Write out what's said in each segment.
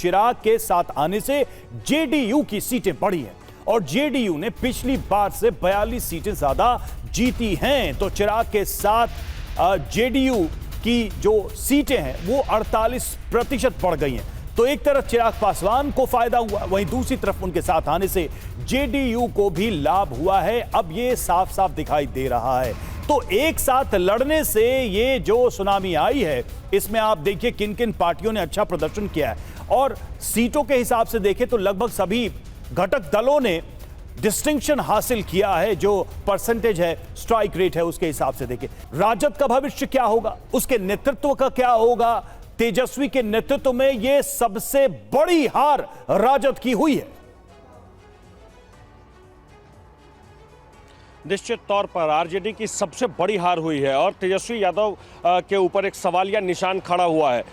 चिराग के साथ आने से जेडीयू की सीटें बढ़ी हैं और जेडीयू ने पिछली बार से 42 सीटें ज्यादा जीती हैं। तो चिराग के साथ जेडीयू की जो सीटें हैं वो 48% बढ़ गई हैं। तो एक तरफ चिराग पासवान को फायदा हुआ, वहीं दूसरी तरफ उनके साथ आने से जेडीयू को भी लाभ हुआ है। अब ये साफ साफ दिखाई दे रहा है। तो एक साथ लड़ने से ये जो सुनामी आई है, इसमें आप देखिए किन किन पार्टियों ने अच्छा प्रदर्शन किया है और सीटों के हिसाब से देखें तो लगभग सभी घटक दलों ने डिस्टिंक्शन हासिल किया है। जो परसेंटेज है, स्ट्राइक रेट है, उसके हिसाब से देखें राजद का भविष्य क्या होगा, उसके नेतृत्व का क्या होगा। तेजस्वी के नेतृत्व में यह सबसे बड़ी हार राजद की हुई है। निश्चित तौर पर आरजेडी की सबसे बड़ी हार हुई है और तेजस्वी यादव के ऊपर एक सवालिया निशान खड़ा हुआ है।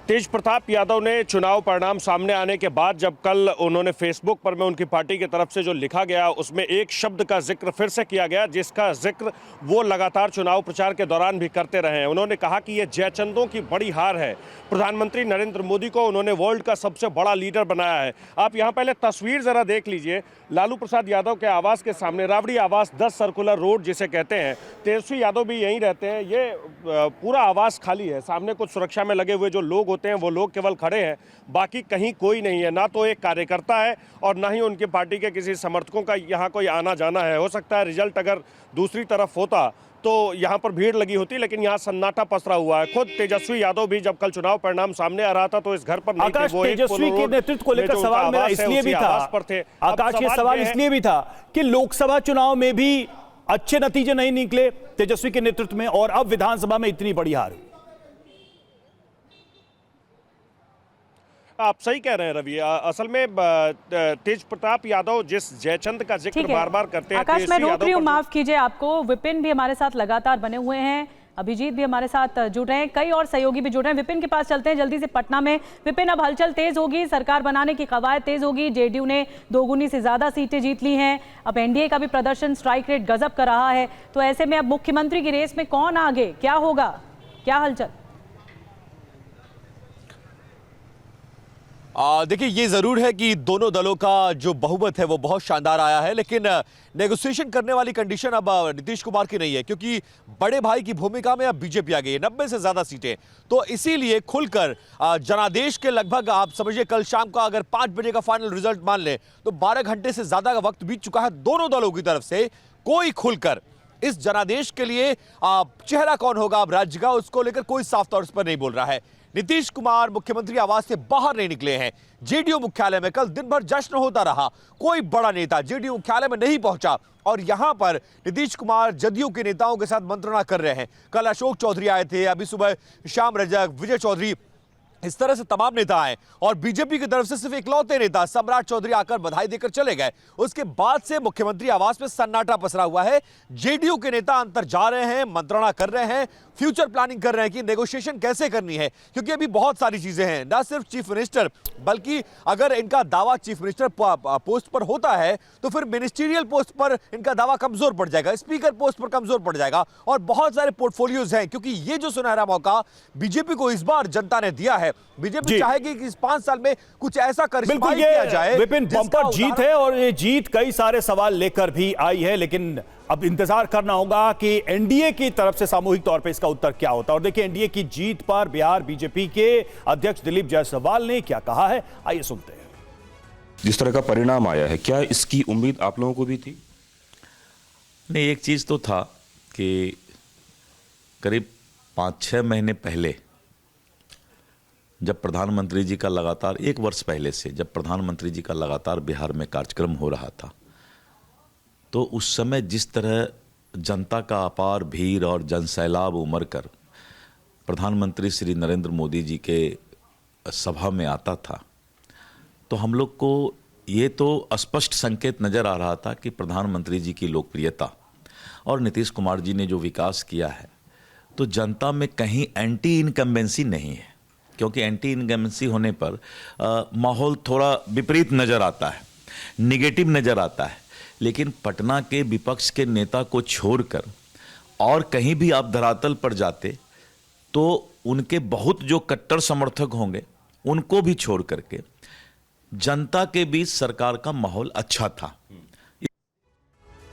तेज प्रताप यादव ने चुनाव परिणाम सामने आने के बाद जब कल उन्होंने फेसबुक पर में उनकी पार्टी की तरफ से जो लिखा गया उसमें एक शब्द का जिक्र फिर से किया गया, जिसका जिक्र वो लगातार चुनाव प्रचार के दौरान भी करते रहे हैं। उन्होंने कहा कि ये जयचंदों की बड़ी हार है। प्रधानमंत्री नरेंद्र मोदी को उन्होंने वर्ल्ड का सबसे बड़ा लीडर बनाया है। आप यहाँ पहले तस्वीर जरा देख लीजिए, लालू प्रसाद यादव के आवास के सामने, राबड़ी आवास 10 सर्कुलर रोड जिसे कहते हैं, तेजस्वी यादव भी यहीं रहते हैं। ये पूरा आवास खाली है। सामने कुछ सुरक्षा में लगे हुए जो लोग होते हैं वो लोग केवल खड़े हैं, बाकी कहीं कोई नहीं है। ना तो एक कार्यकर्ता है और ना ही उनकी पार्टी के किसी समर्थकों का यहाँ कोई आना जाना है। हो सकता है रिजल्ट अगर दूसरी तरफ होता तो यहाँ पर भीड़ लगी होती, लेकिन यहाँ सन्नाटा पसरा हुआ है। खुद तेजस्वी यादव भी जब कल चुनाव परिणाम सामने आ रहा था तो इस घर पर नहीं थे। वो तेजस्वी के नेतृत्व को लेकर सवाल मेरा इसलिए भी था, आकाश, ये सवाल इसलिए भी था कि लोकसभा चुनाव में भी अच्छे नतीजे नहीं निकले तेजस्वी के नेतृत्व में और अब विधानसभा में इतनी बड़ी हार। आप सही कह रहे हैं रवि। असल में तेज प्रताप यादव जिस जयचंद का जिक्र बार बार करते हैं, आकाश मैं रोक रही हूँ, माफ कीजिए आपको। विपिन भी हमारे साथ लगातार बने हुए हैं, अभिजीत भी हमारे साथ जुड़ रहे हैं, कई और सहयोगी भी जुड़ रहे हैं। विपिन के पास चलते हैं जल्दी से पटना में। विपिन, अब हलचल तेज होगी, सरकार बनाने की कवायद तेज होगी। जेडीयू ने 2 गुनी से ज्यादा सीटें जीत ली हैं। अब एनडीए का भी प्रदर्शन, स्ट्राइक रेट गजब कर रहा है। तो ऐसे में अब मुख्यमंत्री की रेस में कौन आगे, क्या होगा, क्या हलचल? देखिए, ये जरूर है कि दोनों दलों का जो बहुमत है वो बहुत शानदार आया है, लेकिन नेगोशिएशन करने वाली कंडीशन अब नीतीश कुमार की नहीं है, क्योंकि बड़े भाई की भूमिका में अब बीजेपी आ गई है, 90 से ज्यादा सीटें। तो इसीलिए खुलकर जनादेश के लगभग आप समझिए कल शाम का अगर 5 बजे का फाइनल रिजल्ट मान ले तो 12 घंटे से ज्यादा का वक्त बीत चुका है दोनों दलों की तरफ से। कोई खुलकर इस जनादेश के लिए चेहरा कौन होगा अब राज्य का, उसको लेकर कोई साफ तौर पर नहीं बोल रहा है। नीतीश कुमार मुख्यमंत्री आवास से बाहर नहीं निकले हैं। जेडीयू मुख्यालय में कल दिन भर जश्न होता रहा, कोई बड़ा नेता जेडीयू मुख्यालय में नहीं पहुंचा और यहां पर नीतीश कुमार जदयू के नेताओं के साथ मंत्रणा कर रहे हैं। कल अशोक चौधरी आए थे, अभी सुबह श्याम रजक, विजय चौधरी, इस तरह से तमाम नेता आए और बीजेपी की तरफ से सिर्फ इकलौते नेता सम्राट चौधरी आकर बधाई देकर चले गए। उसके बाद से मुख्यमंत्री आवास में सन्नाटा पसरा हुआ है। जेडीयू के नेता अंदर जा रहे हैं, मंत्रणा कर रहे हैं, फ्यूचर प्लानिंग कर रहे हैं कि नेगोशिएशन कैसे करनी है, क्योंकि अभी बहुत सारी चीजें हैं। ना सिर्फ चीफ मिनिस्टर, बल्कि अगर इनका दावा चीफ मिनिस्टर पोस्ट पर होता है तो फिर मिनिस्टीरियल पोस्ट पर इनका दावा कमजोर पड़ जाएगा, स्पीकर पोस्ट पर कमजोर पड़ जाएगा और बहुत सारे पोर्टफोलियोज हैं, क्योंकि ये जो सुनहरा मौका बीजेपी को इस बार जनता ने दिया है। बीजेपी चाहेगी कि इस 5 साल में कुछ ऐसा करिश्मा किया जाए। विपिन, बंपर जीत है और ये जीत कई सारे सवाल लेकर भी आई है, लेकिन अब इंतजार करना होगा कि एनडीए की तरफ से सामूहिक तौर पे इसका उत्तर क्या होता है। और देखिए एनडीए की जीत पर बिहार बीजेपी के अध्यक्ष दिलीप जायसवाल ने क्या कहा है, आइए सुनते हैं। जिस तरह का परिणाम आया है, क्या इसकी उम्मीद आप लोगों को भी थी? नहीं, एक चीज तो था कि करीब 5-6 महीने पहले जब प्रधानमंत्री जी का लगातार 1 वर्ष पहले से जब प्रधानमंत्री जी का लगातार बिहार में कार्यक्रम हो रहा था, तो उस समय जिस तरह जनता का अपार भीड़ और जनसैलाब उमड़ कर प्रधानमंत्री श्री नरेंद्र मोदी जी के सभा में आता था, तो हम लोग को ये तो स्पष्ट संकेत नज़र आ रहा था कि प्रधानमंत्री जी की लोकप्रियता और नीतीश कुमार जी ने जो विकास किया है, तो जनता में कहीं एंटी इनकम्बेंसी नहीं है, क्योंकि एंटी इनकम्बेंसी होने पर माहौल थोड़ा विपरीत नज़र आता है, निगेटिव नज़र आता है। लेकिन पटना के विपक्ष के नेता को छोड़कर और कहीं भी आप धरातल पर जाते तो उनके बहुत जो कट्टर समर्थक होंगे उनको भी छोड़ करके जनता के बीच सरकार का माहौल अच्छा था।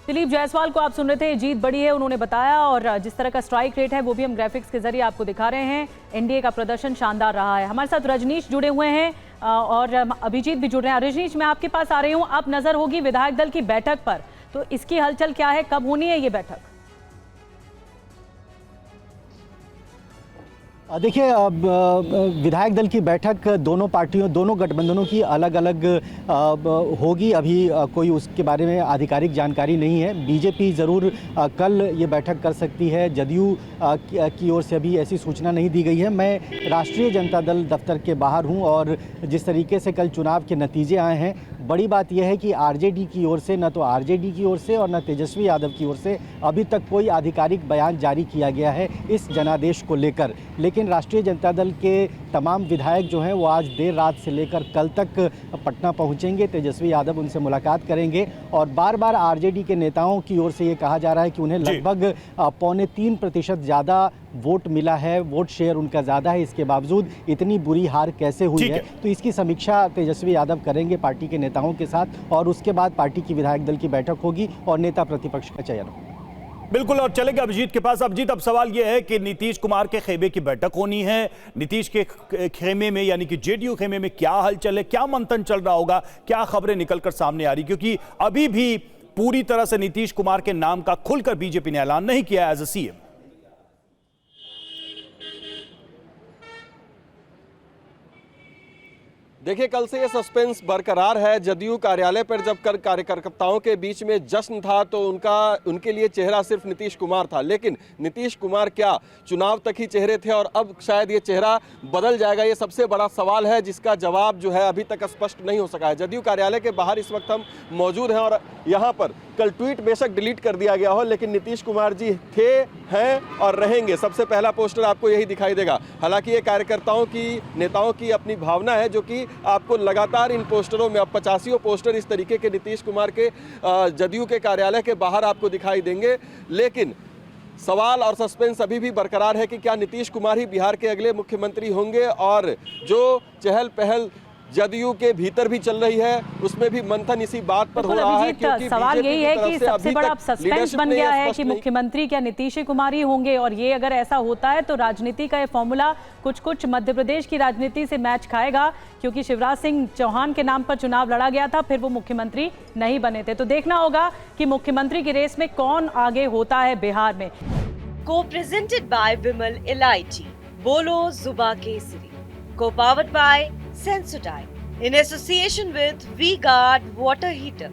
दिलीप जायसवाल को आप सुन रहे थे, जीत बड़ी है उन्होंने बताया, और जिस तरह का स्ट्राइक रेट है वो भी हम ग्राफिक्स के जरिए आपको दिखा रहे हैं। एनडीए का प्रदर्शन शानदार रहा है। हमारे साथ रजनीश जुड़े हुए हैं और अभिजीत भी जुड़ रहे हैं। रजनीश, मैं आपके पास आ रही हूँ। अब नजर होगी विधायक दल की बैठक पर, तो इसकी हलचल क्या है, कब होनी है ये बैठक? देखिए, विधायक दल की बैठक दोनों पार्टियों, दोनों गठबंधनों की अलग अलग होगी। अभी कोई उसके बारे में आधिकारिक जानकारी नहीं है। बीजेपी ज़रूर कल ये बैठक कर सकती है, जदयू की ओर से अभी ऐसी सूचना नहीं दी गई है। मैं राष्ट्रीय जनता दल दफ्तर के बाहर हूँ और जिस तरीके से कल चुनाव के नतीजे आए हैं, बड़ी बात यह है कि आरजेडी की ओर से, न तो आरजेडी की ओर से और न तेजस्वी यादव की ओर से अभी तक कोई आधिकारिक बयान जारी किया गया है इस जनादेश को लेकर। लेकिन राष्ट्रीय जनता दल के तमाम विधायक जो हैं वो आज देर रात से लेकर कल तक पटना पहुंचेंगे। तेजस्वी यादव उनसे मुलाकात करेंगे और बार बार आरजेडी के नेताओं की ओर से ये कहा जा रहा है कि उन्हें लगभग 2.25% ज़्यादा वोट मिला है, वोट शेयर उनका ज़्यादा है, इसके बावजूद इतनी बुरी हार कैसे हुई है। तो इसकी समीक्षा तेजस्वी यादव करेंगे पार्टी के नेताओं के साथ, और उसके बाद पार्टी की विधायक दल की बैठक होगी और नेता प्रतिपक्ष का चयन होगा। बिल्कुल, और चलेंगे अभिजीत के पास। अभिजीत, अब सवाल यह है कि नीतीश कुमार के खेमे की बैठक होनी है। नीतीश के खेमे में, यानी कि जेडीयू खेमे में क्या हलचल है, क्या मंथन चल रहा होगा, क्या खबरें निकलकर सामने आ रही, क्योंकि अभी भी पूरी तरह से नीतीश कुमार के नाम का खुलकर बीजेपी ने ऐलान नहीं किया एज ए सीएम। देखिए, कल से ये सस्पेंस बरकरार है। जदयू कार्यालय पर जब कल कार्यकर्ताओं के बीच में जश्न था तो उनके लिए चेहरा सिर्फ नीतीश कुमार था, लेकिन नीतीश कुमार क्या चुनाव तक ही चेहरे थे और अब शायद ये चेहरा बदल जाएगा? ये सबसे बड़ा सवाल है जिसका जवाब जो है अभी तक स्पष्ट नहीं हो सका है। जदयू कार्यालय के बाहर इस वक्त हम मौजूद हैं और यहाँ पर कल ट्वीट बेशक डिलीट कर दिया गया हो, लेकिन नीतीश कुमार जी थे, हैं और रहेंगे। सबसे पहला पोस्टर आपको यही दिखाई देगा। हालांकि ये कार्यकर्ताओं की, नेताओं की अपनी भावना है, जो कि आपको लगातार इन पोस्टरों में, अब 85 पोस्टर इस तरीके के नीतीश कुमार के जदयू के कार्यालय के बाहर आपको दिखाई देंगे। लेकिन सवाल और सस्पेंस अभी भी बरकरार है कि क्या नीतीश कुमार ही बिहार के अगले मुख्यमंत्री होंगे, और जो चहल पहल जदयू के भीतर भी चल रही है उसमें भी मंथन इसी बात पर हो रहा है, क्योंकि सवाल यही है कि सबसे बड़ा सस्पेंस बन गया है कि मुख्यमंत्री क्या नीतीश कुमार ही होंगे, और ये अगर ऐसा होता है तो राजनीति का ये फॉर्मूला कुछ मध्य प्रदेश की राजनीति से मैच खाएगा, क्योंकि शिवराज सिंह चौहान के नाम पर चुनाव लड़ा गया था, फिर वो मुख्यमंत्री नहीं बने थे। तो देखना होगा कि मुख्यमंत्री की रेस में कौन आगे होता है बिहार में। को प्रेजेंटेड बाय विमल इलायची, बोलो जुबा केसरी, को powered by Sensodyne in association with V-Guard water heater.